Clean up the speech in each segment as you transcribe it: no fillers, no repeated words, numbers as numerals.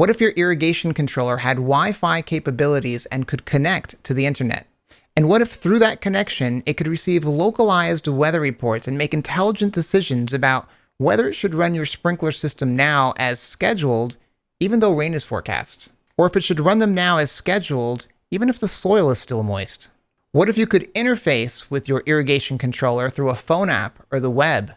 What if your irrigation controller had Wi-Fi capabilities and could connect to the internet? And what if through that connection, it could receive localized weather reports and make intelligent decisions about whether it should run your sprinkler system now as scheduled, even though rain is forecast? Or if it should run them now as scheduled, even if the soil is still moist? What if you could interface with your irrigation controller through a phone app or the web,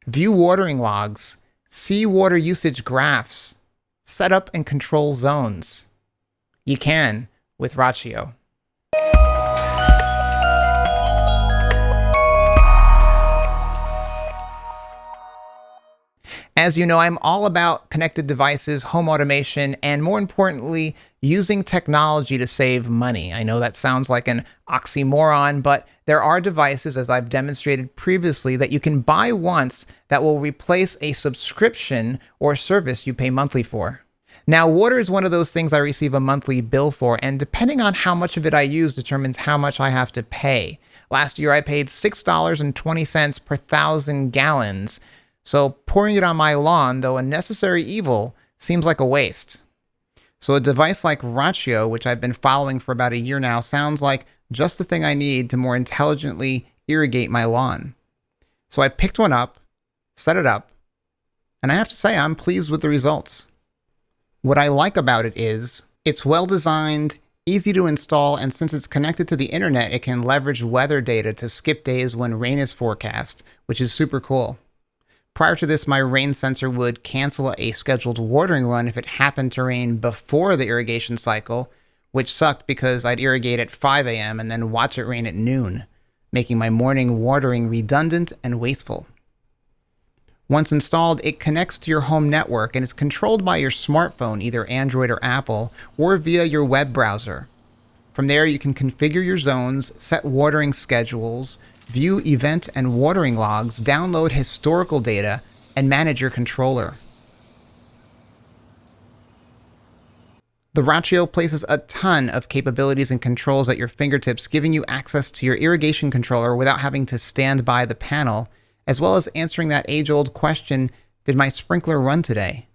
view watering logs, see water usage graphs, set up and control zones? You can with Rachio. As you know, I'm all about connected devices, home automation, and more importantly, using technology to save money. I know that sounds like an oxymoron, but there are devices, as I've demonstrated previously, that you can buy once that will replace a subscription or service you pay monthly for. Now, water is one of those things I receive a monthly bill for, and depending on how much of it I use determines how much I have to pay. Last year, I paid $6.20 per 1,000 gallons. So pouring it on my lawn, though a necessary evil, seems like a waste. So a device like Rachio, which I've been following for about a year now, sounds like just the thing I need to more intelligently irrigate my lawn. So I picked one up, set it up, and I have to say I'm pleased with the results. What I like about it is it's well designed, easy to install, and since it's connected to the internet, it can leverage weather data to skip days when rain is forecast, which is super cool. Prior to this, my rain sensor would cancel a scheduled watering run if it happened to rain before the irrigation cycle, which sucked because I'd irrigate at 5 a.m. and then watch it rain at noon, making my morning watering redundant and wasteful. Once installed, it connects to your home network and is controlled by your smartphone, either Android or Apple, or via your web browser. From there, you can configure your zones, set watering schedules, view event and watering logs, download historical data, and manage your controller. The Rachio places a ton of capabilities and controls at your fingertips, giving you access to your irrigation controller without having to stand by the panel, as well as answering that age-old question, did my sprinkler run today?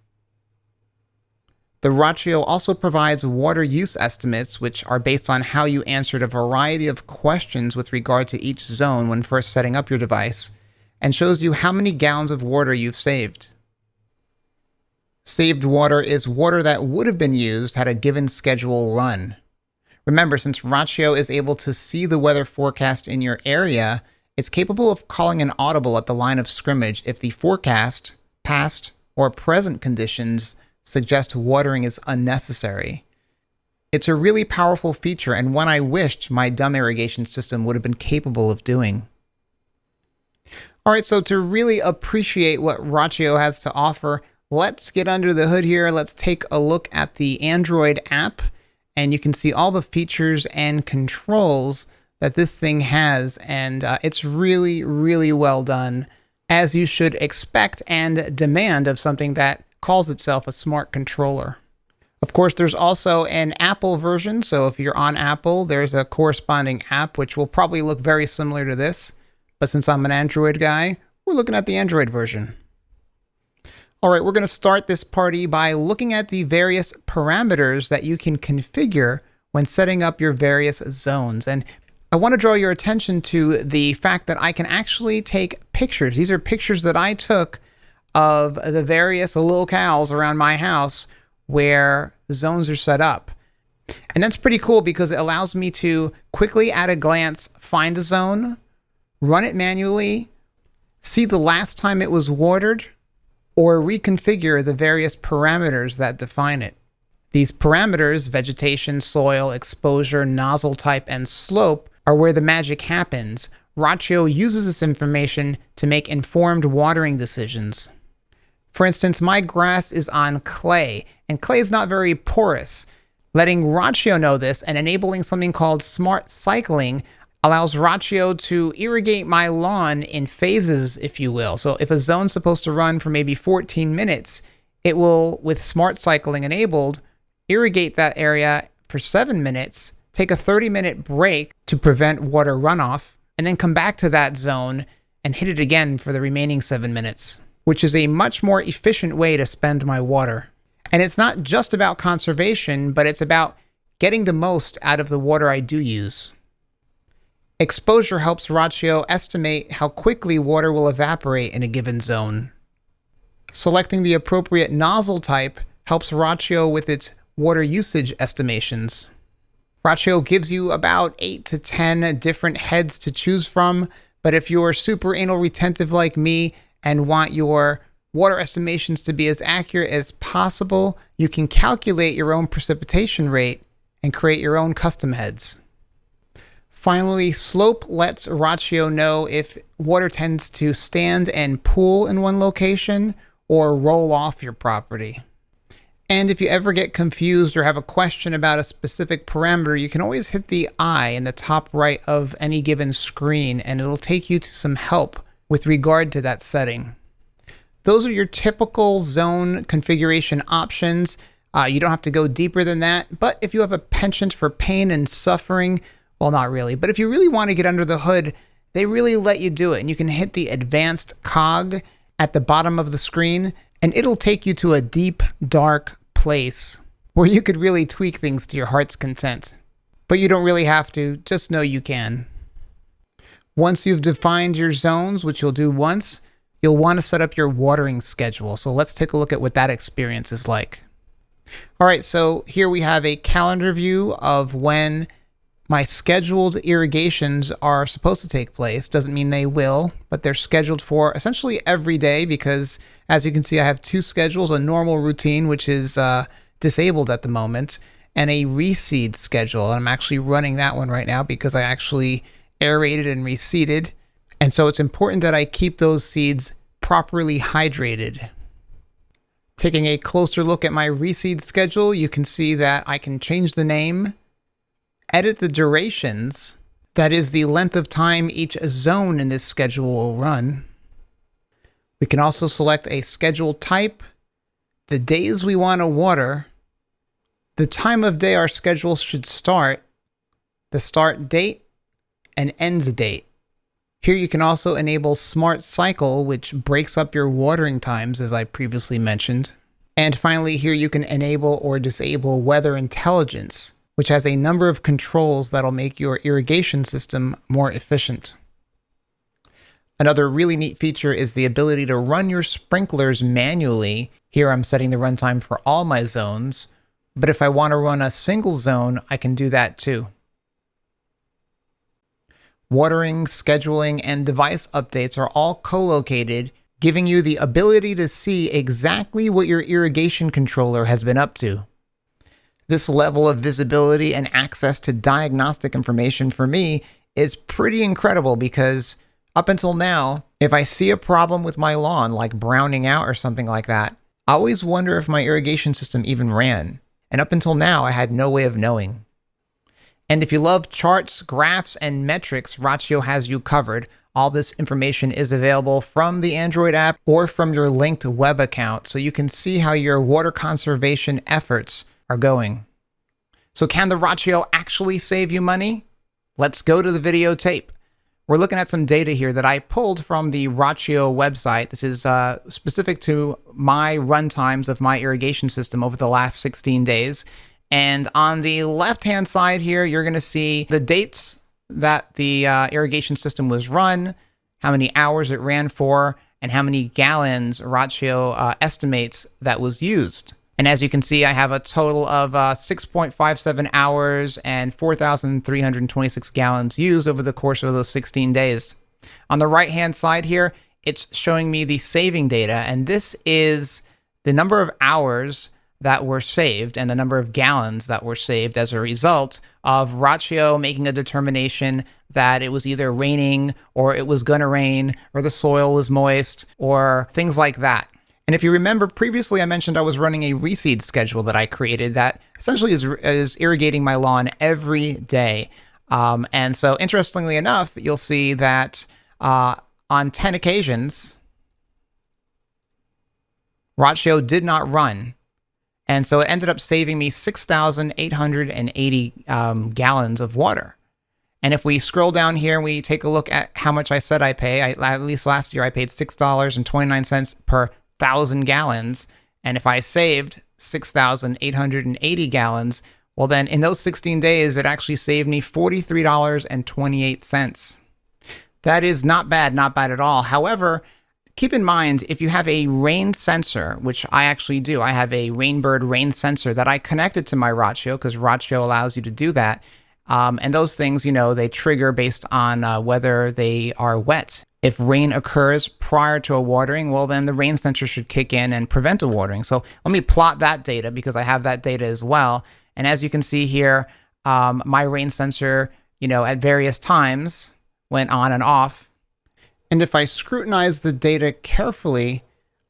The Rachio also provides water use estimates, which are based on how you answered a variety of questions with regard to each zone when first setting up your device, and shows you how many gallons of water you've saved. Saved water is water that would have been used had a given schedule run. Remember, since Rachio is able to see the weather forecast in your area, it's capable of calling an audible at the line of scrimmage if the forecast, past, or present conditions suggest watering is unnecessary. It's a really powerful feature and one I wished my dumb irrigation system would have been capable of doing. All right, so to really appreciate what Rachio has to offer, let's get under the hood here. Let's take a look at the Android app, and you can see all the features and controls that this thing has, and it's really, really well done, as you should expect and demand of something that calls itself a smart controller. Of course, there's also an Apple version, so if you're on Apple, there's a corresponding app which will probably look very similar to this, but since I'm an Android guy, we're looking at the Android version. All right, we're going to start this party by looking at the various parameters that you can configure when setting up your various zones. And I want to draw your attention to the fact that I can actually take pictures. These are pictures that I took of the various locales around my house where zones are set up. And that's pretty cool because it allows me to quickly at a glance find a zone, run it manually, see the last time it was watered, or reconfigure the various parameters that define it. These parameters, vegetation, soil, exposure, nozzle type, and slope, are where the magic happens. Rachio uses this information to make informed watering decisions. For instance, my grass is on clay, and clay is not very porous. Letting Rachio know this and enabling something called smart cycling allows Rachio to irrigate my lawn in phases, if you will. So if a zone's supposed to run for maybe 14 minutes, it will, with smart cycling enabled, irrigate that area for 7 minutes, take a 30-minute break to prevent water runoff, and then come back to that zone and hit it again for the remaining 7 minutes, which is a much more efficient way to spend my water. And it's not just about conservation, but it's about getting the most out of the water I do use. Exposure helps Rachio estimate how quickly water will evaporate in a given zone. Selecting the appropriate nozzle type helps Rachio with its water usage estimations. Rachio gives you about 8 to 10 different heads to choose from, but if you're super anal retentive like me and want your water estimations to be as accurate as possible, you can calculate your own precipitation rate and create your own custom heads. Finally, slope lets Rachio know if water tends to stand and pool in one location or roll off your property. And if you ever get confused or have a question about a specific parameter, you can always hit the eye in the top right of any given screen, and it'll take you to some help with regard to that setting. Those are your typical zone configuration options. You don't have to go deeper than that, but if you have a penchant for pain and suffering, well, not really, but if you really want to get under the hood, they really let you do it. And you can hit the advanced cog at the bottom of the screen, and it'll take you to a deep, dark place where you could really tweak things to your heart's content. But you don't really have to, just know you can. Once you've defined your zones, which you'll do once, you'll want to set up your watering schedule. So let's take a look at what that experience is like. All right, so here we have a calendar view of when my scheduled irrigations are supposed to take place. Doesn't mean they will, but they're scheduled for essentially every day because, as you can see, I have two schedules, a normal routine, which is disabled at the moment, and a reseed schedule. And I'm actually running that one right now because I actually aerated and reseeded. And so it's important that I keep those seeds properly hydrated. Taking a closer look at my reseed schedule, you can see that I can change the name, edit the durations, that is the length of time each zone in this schedule will run. We can also select a schedule type, the days we want to water, the time of day our schedule should start, the start date, and end date. Here you can also enable Smart Cycle, which breaks up your watering times, as I previously mentioned. And finally, here you can enable or disable Weather Intelligence, which has a number of controls that'll make your irrigation system more efficient. Another really neat feature is the ability to run your sprinklers manually. Here I'm setting the runtime for all my zones, but if I want to run a single zone, I can do that too. Watering, scheduling, and device updates are all co-located, giving you the ability to see exactly what your irrigation controller has been up to. This level of visibility and access to diagnostic information for me is pretty incredible because up until now, if I see a problem with my lawn, like browning out or something like that, I always wonder if my irrigation system even ran. And up until now, I had no way of knowing. And if you love charts, graphs, and metrics, Rachio has you covered. All this information is available from the Android app or from your linked web account, so you can see how your water conservation efforts are going. So can the Rachio actually save you money? Let's go to the videotape. We're looking at some data here that I pulled from the Rachio website. This is specific to my run times of my irrigation system over the last 16 days. And on the left-hand side here, you're going to see the dates that the irrigation system was run, how many hours it ran for, and how many gallons Rachio estimates that was used. And as you can see, I have a total of 6.57 hours and 4,326 gallons used over the course of those 16 days. On the right-hand side here, it's showing me the saving data, and this is the number of hours that were saved and the number of gallons that were saved as a result of Rachio making a determination that it was either raining or it was going to rain or the soil was moist or things like that. And if you remember previously, I mentioned I was running a reseed schedule that I created that essentially is irrigating my lawn every day. And so interestingly enough, you'll see that on 10 occasions, Rachio did not run. And so it ended up saving me 6,880 gallons of water. And if we scroll down here and we take a look at how much I said I pay, at least last year I paid $6.29 per 1,000 gallons. And if I saved 6,880 gallons. Well, then in those 16 days, it actually saved me $43.28. That is not bad at all. However, keep in mind, if you have a rain sensor, which I actually do, I have a Rainbird rain sensor that I connected to my Rachio because Rachio allows you to do that. And those things, they trigger based on whether they are wet. If rain occurs prior to a watering, well, then the rain sensor should kick in and prevent a watering. So let me plot that data because I have that data as well. And as you can see here, my rain sensor, at various times went on and off. And if I scrutinize the data carefully,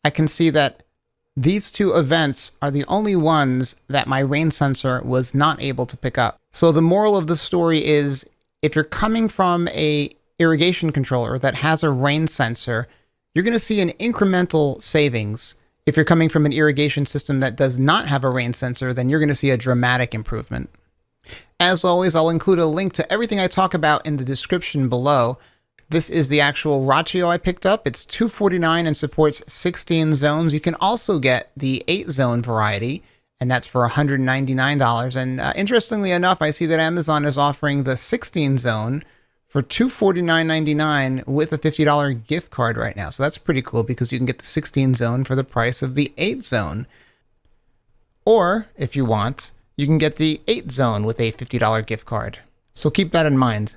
I can see that these two events are the only ones that my rain sensor was not able to pick up. So the moral of the story is, if you're coming from a irrigation controller that has a rain sensor, you're going to see an incremental savings. If you're coming from an irrigation system that does not have a rain sensor, then you're going to see a dramatic improvement. As always, I'll include a link to everything I talk about in the description below. This is the actual Rachio I picked up. It's $249 and supports 16 zones. You can also get the 8-zone variety, and that's for $199. And interestingly enough, I see that Amazon is offering the 16 zone for $249.99 with a $50 gift card right now. So that's pretty cool because you can get the 16 zone for the price of the 8 zone. Or if you want, you can get the 8 zone with a $50 gift card. So keep that in mind.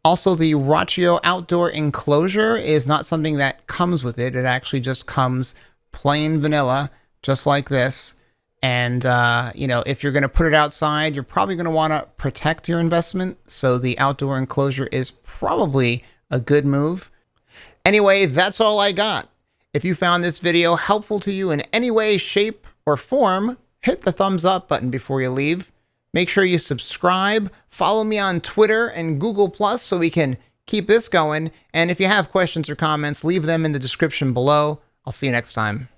Also, the Rachio outdoor enclosure is not something that comes with it. It actually just comes plain vanilla, just like this. And, if you're going to put it outside, you're probably going to want to protect your investment. So the outdoor enclosure is probably a good move. Anyway, that's all I got. If you found this video helpful to you in any way, shape, or form, hit the thumbs up button before you leave. Make sure you subscribe, follow me on Twitter and Google+ so we can keep this going. And if you have questions or comments, leave them in the description below. I'll see you next time.